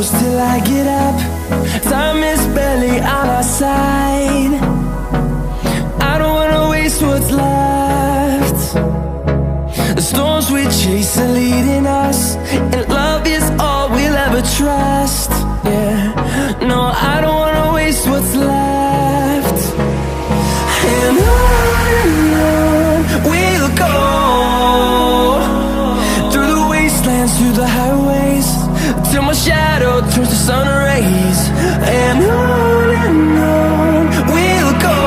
close till I get up. Time is barely on our side. I don't wanna waste what's left. The storms we chase are leading us, and love is all we'll ever trust. Yeah, no, I don't wanna waste what's left. And on we'll go, through the wastelands, through the highways, till my shadow turns to sun rays. And on we'll go,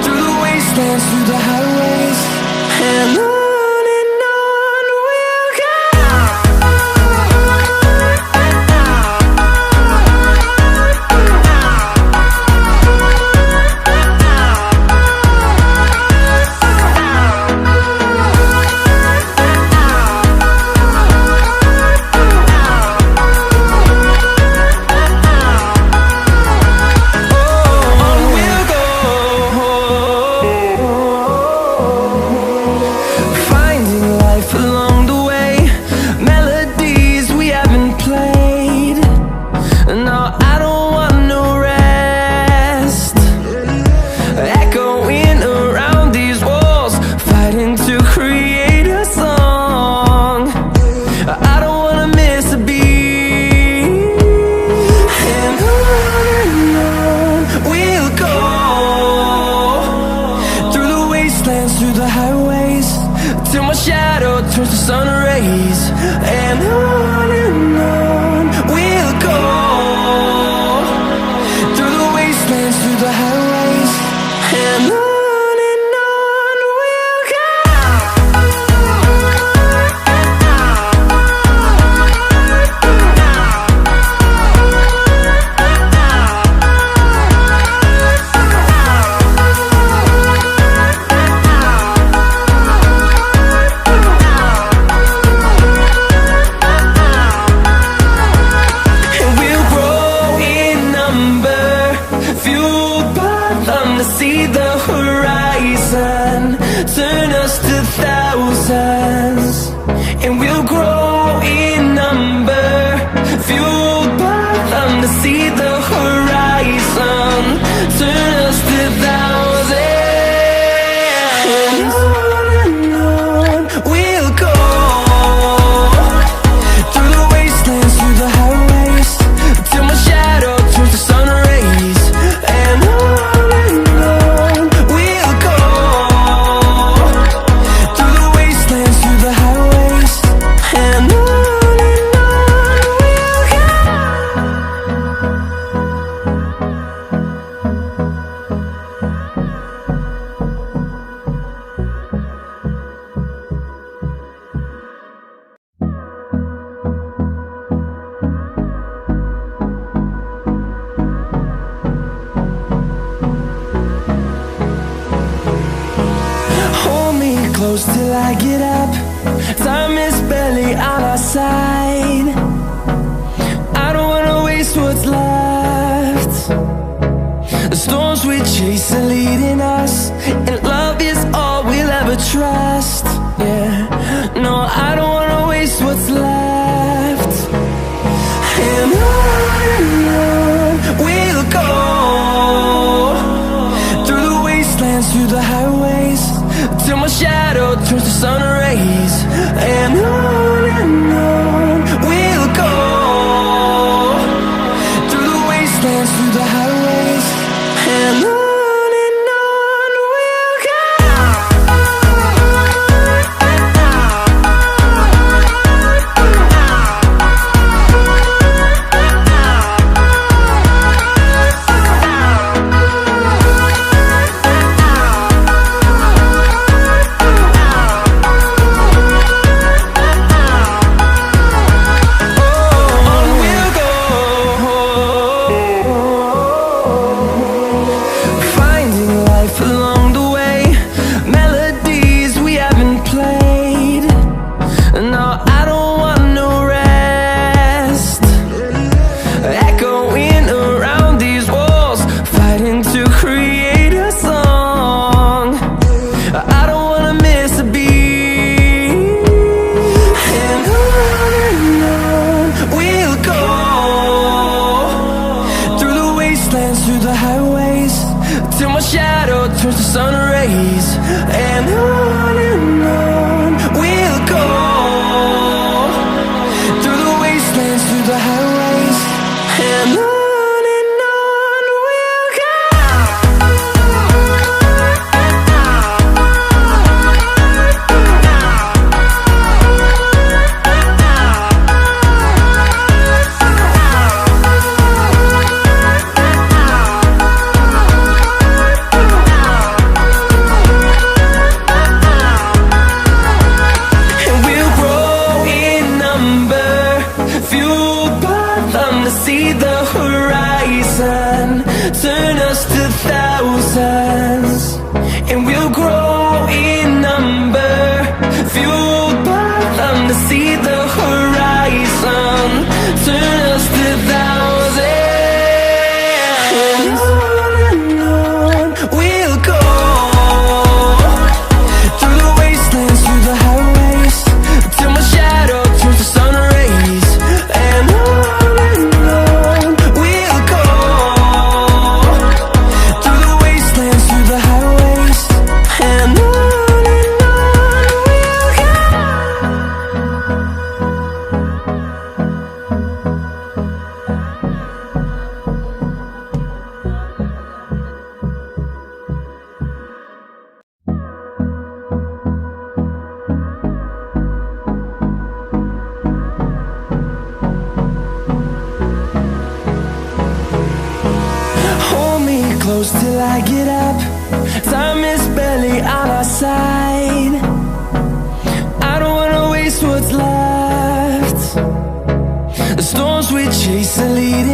through the wastelands, through the highways, and on we'll go. Through the highways, till my shadow turns to sun rays. And on we'll go, through the wastelands, through the highways, and on we'll go. See the horizon, turn us to thousands, and we'll grow in number, fueled by them. To see the horizon, turn us to thousands, and on we'll go, through the wastelands, through the highways, till my shadow turns to sun rays. And close till I get up. Time is barely on our side. I don't wanna waste what's left. The storms we chase are leading us, and love is all we'll ever trust. Yeah, no, I don't wanna waste what's left. And on we'll go, through the wastelands, through the highways, till my shadow turns to sun rays. And on we'll go, through the wastelands, through the highways, and on. till I get up. Time is barely on our side. I don't wanna waste what's left. The storms we chase are leading